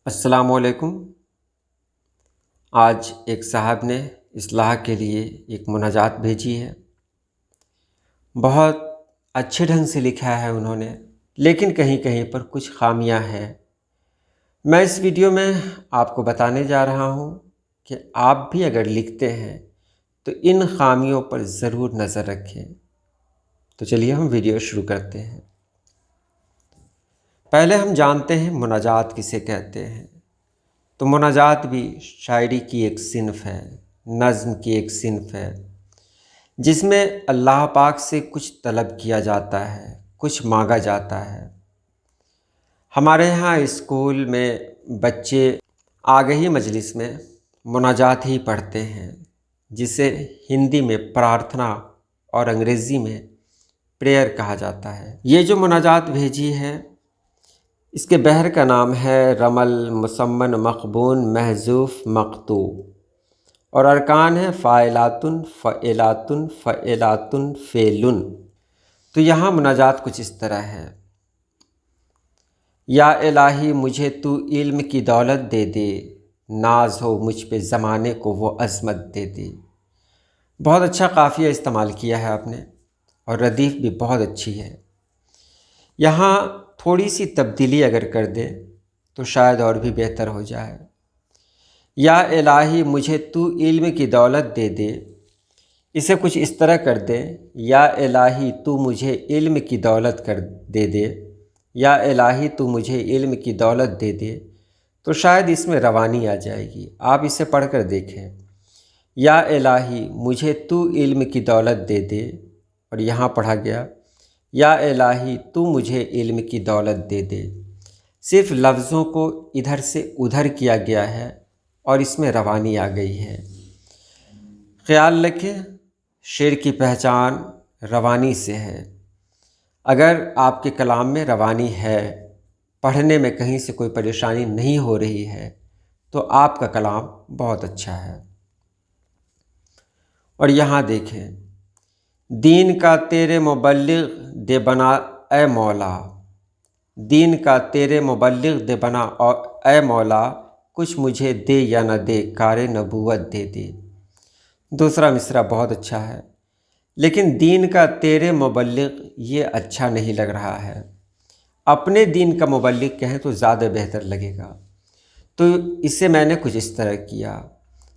السلام علیکم۔ آج ایک صاحب نے اصلاح کے لیے ایک مناجات بھیجی ہے۔ بہت اچھے ڈھنگ سے لکھا ہے انہوں نے، لیکن کہیں کہیں پر کچھ خامیاں ہیں۔ میں اس ویڈیو میں آپ کو بتانے جا رہا ہوں کہ آپ بھی اگر لکھتے ہیں تو ان خامیوں پر ضرور نظر رکھیں۔ تو چلیے ہم ویڈیو شروع کرتے ہیں۔ پہلے ہم جانتے ہیں مناجات کسے کہتے ہیں۔ تو مناجات بھی شاعری کی ایک صنف ہے، نظم کی ایک صنف ہے، جس میں اللہ پاک سے کچھ طلب کیا جاتا ہے، کچھ مانگا جاتا ہے۔ ہمارے یہاں اسکول میں بچے آگہی مجلس میں مناجات ہی پڑھتے ہیں، جسے ہندی میں پرارتھنا اور انگریزی میں پریئر کہا جاتا ہے۔ یہ جو مناجات بھیجی ہے، اس کے بحر کا نام ہے رمل مسمن مقبون محذوف مقطوع، اور ارکان ہے فاعلاتن فعلاتن فعلاتن فعلن۔ تو یہاں مناجات کچھ اس طرح ہے: یا الہی مجھے تو علم کی دولت دے دے، ناز ہو مجھ پہ زمانے کو وہ عظمت دے دے۔ بہت اچھا قافیہ استعمال کیا ہے آپ نے، اور ردیف بھی بہت اچھی ہے۔ یہاں تھوڑی سی تبدیلی اگر کر دیں تو شاید اور بھی بہتر ہو جائے۔ یا الہی مجھے تو علم کی دولت دے دے، اسے کچھ اس طرح کر دیں: یا الہی تو مجھے علم کی دولت دے دے، یا الہی تو مجھے علم کی دولت دے دے، تو شاید اس میں روانی آ جائے گی۔ آپ اسے پڑھ کر دیکھیں: یا الہی مجھے تو علم کی دولت دے دے، اور یہاں پڑھا گیا یا الہی تو مجھے علم کی دولت دے دے۔ صرف لفظوں کو ادھر سے ادھر کیا گیا ہے اور اس میں روانی آ گئی ہے۔ خیال رکھیں، شعر کی پہچان روانی سے ہے۔ اگر آپ کے کلام میں روانی ہے، پڑھنے میں کہیں سے کوئی پریشانی نہیں ہو رہی ہے، تو آپ کا کلام بہت اچھا ہے۔ اور یہاں دیکھیں: دین کا تیرے مبلغ دے بنا اے مولا، دین کا تیرے مبلغ دے بنا اے مولا، کچھ مجھے دے یا نہ دے کار نبوت دے دے۔ دوسرا مصرع بہت اچھا ہے، لیکن دین کا تیرے مبلغ یہ اچھا نہیں لگ رہا ہے۔ اپنے دین کا مبلغ کہیں تو زیادہ بہتر لگے گا۔ تو اسے میں نے کچھ اس طرح کیا: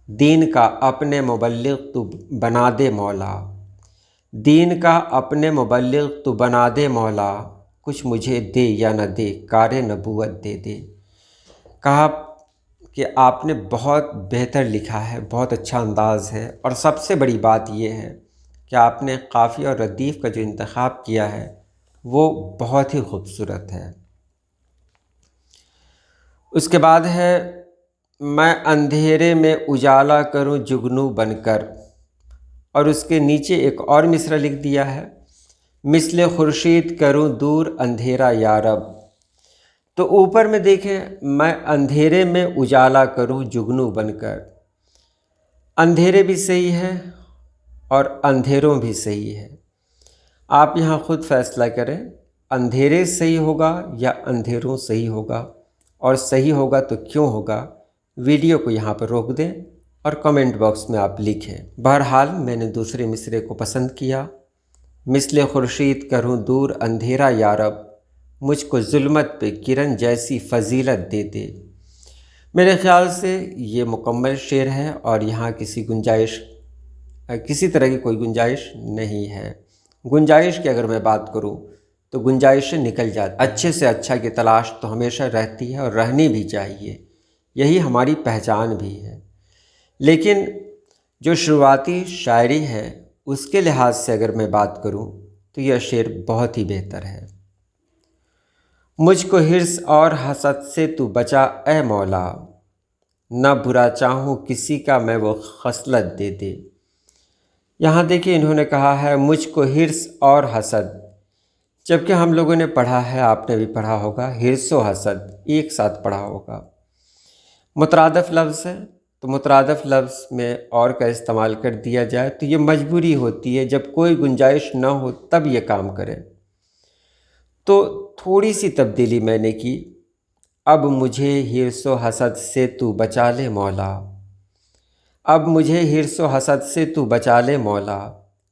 دین کا اپنے مبلغ تو بنا دے مولا، دین کا اپنے مبلغ تو بنا دے مولا، کچھ مجھے دے یا نہ دے کار نبوت دے دے۔ کہا کہ آپ نے بہت بہتر لکھا ہے، بہت اچھا انداز ہے، اور سب سے بڑی بات یہ ہے کہ آپ نے قافیہ اور ردیف کا جو انتخاب کیا ہے وہ بہت ہی خوبصورت ہے۔ اس کے بعد ہے: میں اندھیرے میں اجالا کروں جگنو بن کر، اور اس کے نیچے ایک اور مصرع لکھ دیا ہے: مثل خورشید کروں دور اندھیرا یا رب۔ تو اوپر میں دیکھیں: میں اندھیرے میں اجالا کروں جگنو بن کر۔ اندھیرے بھی صحیح ہے اور اندھیروں بھی صحیح ہے۔ آپ یہاں خود فیصلہ کریں، اندھیرے صحیح ہوگا یا اندھیروں صحیح ہوگا، اور صحیح ہوگا تو کیوں ہوگا۔ ویڈیو کو یہاں پر روک دیں اور کمنٹ باکس میں آپ لکھیں۔ بہرحال میں نے دوسرے مصرعے کو پسند کیا: مثل خورشید کروں دور اندھیرا یا رب، مجھ کو ظلمت پہ کرن جیسی فضیلت دے دے۔ میرے خیال سے یہ مکمل شعر ہے، اور یہاں کسی طرح کی کوئی گنجائش نہیں ہے۔ گنجائش کی اگر میں بات کروں تو گنجائشیں نکل جاتی۔ اچھے سے اچھا کی تلاش تو ہمیشہ رہتی ہے اور رہنی بھی چاہیے، یہی ہماری پہچان بھی ہے۔ لیکن جو شروعاتی شاعری ہے اس کے لحاظ سے اگر میں بات کروں تو یہ شعر بہت ہی بہتر ہے: مجھ کو حرص اور حسد سے تو بچا اے مولا، نہ برا چاہوں کسی کا میں وہ خصلت دے دے۔ یہاں دیکھیں انہوں نے کہا ہے مجھ کو حرص اور حسد، جبکہ ہم لوگوں نے پڑھا ہے، آپ نے بھی پڑھا ہوگا، حرص و حسد ایک ساتھ پڑھا ہوگا۔ مترادف لفظ ہے تو مترادف لفظ میں اور کا استعمال کر دیا جائے تو یہ مجبوری ہوتی ہے، جب کوئی گنجائش نہ ہو تب یہ کام کرے۔ تو تھوڑی سی تبدیلی میں نے کی، اب مجھے حرص و حسد سے تو بچا لے مولا، اب مجھے حرص و حسد سے تو بچا لے مولا،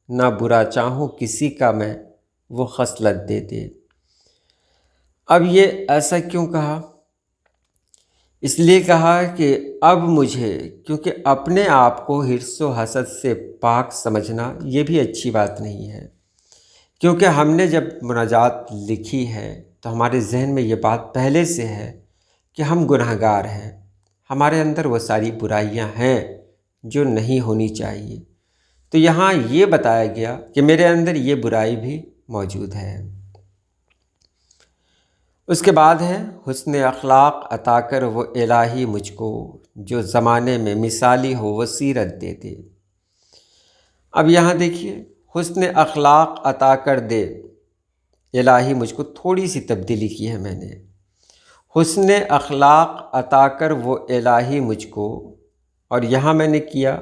نہ برا چاہوں کسی کا میں وہ خصلت دے دے۔ اب یہ ایسا کیوں کہا؟ اس لیے کہا کہ اب مجھے، کیونکہ اپنے آپ کو حرص و حسد سے پاک سمجھنا یہ بھی اچھی بات نہیں ہے، کیونکہ ہم نے جب مناجات لکھی ہے تو ہمارے ذہن میں یہ بات پہلے سے ہے کہ ہم گنہگار ہیں، ہمارے اندر وہ ساری برائیاں ہیں جو نہیں ہونی چاہیے۔ تو یہاں یہ بتایا گیا کہ میرے اندر یہ برائی بھی موجود ہے۔ اس کے بعد ہے حسن اخلاق عطا کر وہ الہی مجھ کو، جو زمانے میں مثالی ہو وہ سیرت دے دے۔ اب یہاں دیکھیے، حسن اخلاق عطا کر دے الہی مجھ کو، تھوڑی سی تبدیلی کی ہے میں نے۔ حسن اخلاق عطا کر وہ الہی مجھ کو، اور یہاں میں نے کیا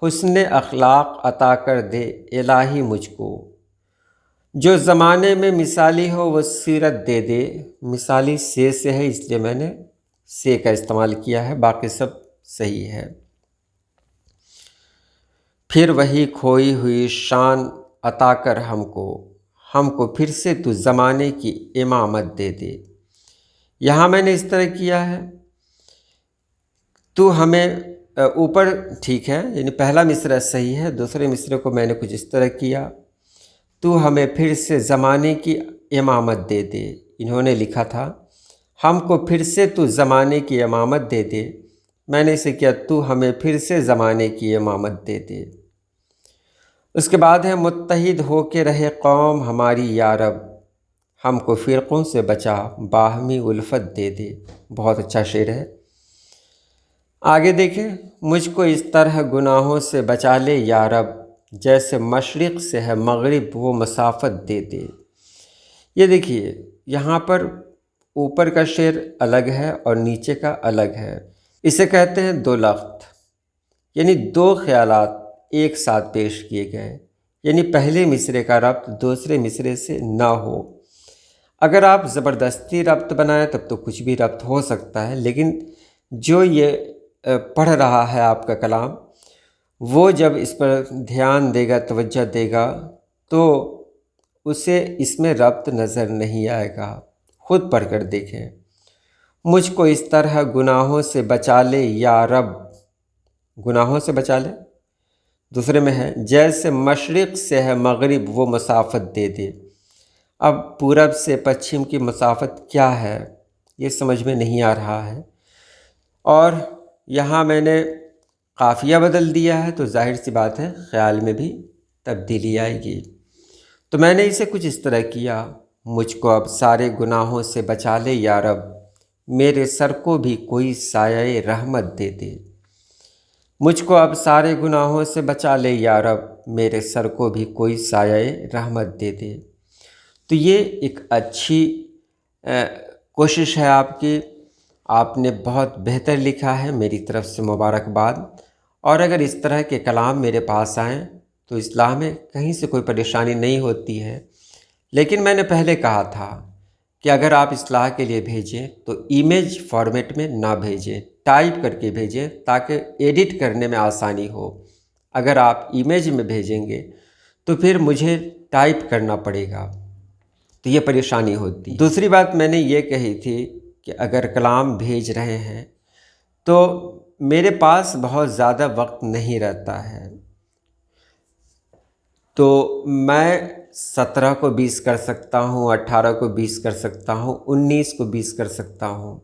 حسن اخلاق عطا کر دے الہی مجھ کو، جو زمانے میں مثالی ہو وہ سیرت دے دے۔ مثالی سے ہے، اس لیے میں نے سے کا استعمال کیا ہے، باقی سب صحیح ہے۔ پھر وہی کھوئی ہوئی شان عطا کر ہم کو پھر سے تو زمانے کی امامت دے دے۔ یہاں میں نے اس طرح کیا ہے، تو ہمیں اوپر ٹھیک ہے، یعنی پہلا مصرع صحیح ہے، دوسرے مصرع کو میں نے کچھ اس طرح کیا، تو ہمیں پھر سے زمانے کی امامت دے دے۔ انہوں نے لکھا تھا ہم کو پھر سے تو زمانے کی امامت دے دے، میں نے اسے کیا تو ہمیں پھر سے زمانے کی امامت دے دے۔ اس کے بعد ہے متحد ہو کے رہے قوم ہماری یا رب، ہم کو فرقوں سے بچا باہمی الفت دے دے۔ بہت اچھا شعر ہے۔ آگے دیکھیں، مجھ کو اس طرح گناہوں سے بچا لے یا رب، جیسے مشرق سے ہے مغرب وہ مسافت دے دے۔ یہ دیکھیے، یہاں پر اوپر کا شعر الگ ہے اور نیچے کا الگ ہے۔ اسے کہتے ہیں دو لخت، یعنی دو خیالات ایک ساتھ پیش کیے گئے، یعنی پہلے مصرعے کا ربط دوسرے مصرعے سے نہ ہو۔ اگر آپ زبردستی ربط بنائیں تب تو کچھ بھی ربط ہو سکتا ہے، لیکن جو یہ پڑھ رہا ہے آپ کا کلام، وہ جب اس پر دھیان دے گا، توجہ دے گا، تو اسے اس میں ربط نظر نہیں آئے گا۔ خود پڑھ کر دیکھیں، مجھ کو اس طرح گناہوں سے بچا لے یا رب، گناہوں سے بچا لے، دوسرے میں ہے جیسے مشرق سے ہے مغرب وہ مسافت دے دے۔ اب پورب سے پچھم کی مسافت کیا ہے یہ سمجھ میں نہیں آ رہا ہے، اور یہاں میں نے قافیہ بدل دیا ہے، تو ظاہر سی بات ہے خیال میں بھی تبدیلی آئے گی۔ تو میں نے اسے کچھ اس طرح کیا، مجھ کو اب سارے گناہوں سے بچا لے یا رب، میرے سر کو بھی کوئی سایہ رحمت دے دے۔ مجھ کو اب سارے گناہوں سے بچا لے یا رب، میرے سر کو بھی کوئی سایہ رحمت دے دے۔ تو یہ ایک اچھی کوشش ہے آپ کی، آپ نے بہت بہتر لکھا ہے، میری طرف سے مبارکباد۔ اور اگر اس طرح کے کلام میرے پاس آئیں تو اصلاح میں کہیں سے کوئی پریشانی نہیں ہوتی ہے، لیکن میں نے پہلے کہا تھا کہ اگر آپ اصلاح کے لیے بھیجیں تو ایمیج فارمیٹ میں نہ بھیجیں، ٹائپ کر کے بھیجیں تاکہ ایڈٹ کرنے میں آسانی ہو۔ اگر آپ ایمیج میں بھیجیں گے تو پھر مجھے ٹائپ کرنا پڑے گا، تو یہ پریشانی ہوتی۔ دوسری بات میں نے یہ کہی تھی کہ اگر کلام بھیج رہے ہیں تو میرے پاس بہت زیادہ وقت نہیں رہتا ہے، تو میں 17 کو 20 کر سکتا ہوں، 18 کو 20 کر سکتا ہوں، 19 کو 20 کر سکتا ہوں،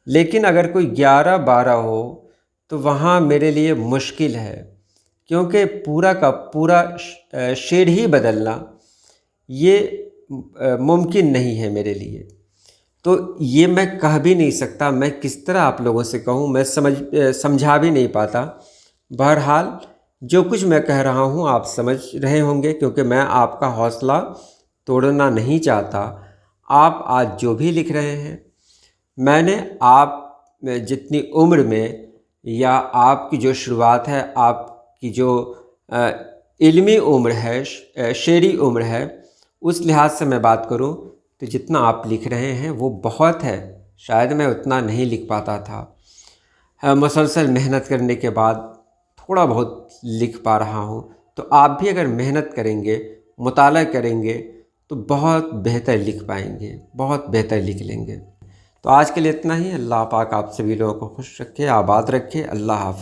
لیکن اگر کوئی 11 12 ہو تو وہاں میرے لیے مشکل ہے، کیونکہ پورا کا پورا شعر ہی بدلنا یہ ممکن نہیں ہے میرے لیے۔ تو یہ میں کہہ بھی نہیں سکتا، میں کس طرح آپ لوگوں سے کہوں، میں سمجھا بھی نہیں پاتا۔ بہرحال جو کچھ میں کہہ رہا ہوں آپ سمجھ رہے ہوں گے، کیونکہ میں آپ کا حوصلہ توڑنا نہیں چاہتا۔ آپ آج جو بھی لکھ رہے ہیں، میں نے آپ جتنی عمر میں یا آپ کی جو شروعات ہے، آپ کی جو علمی عمر ہے، شعری عمر ہے، اس لحاظ سے میں بات کروں تو جتنا آپ لکھ رہے ہیں وہ بہت ہے، شاید میں اتنا نہیں لکھ پاتا تھا، مسلسل محنت کرنے کے بعد تھوڑا بہت لکھ پا رہا ہوں۔ تو آپ بھی اگر محنت کریں گے، مطالعہ کریں گے تو بہت بہتر لکھ پائیں گے، بہت بہتر لکھ لیں گے۔ تو آج کے لیے اتنا ہی۔ اللہ پاک آپ سبھی لوگوں کو خوش رکھے، آباد رکھے۔ اللہ حافظ۔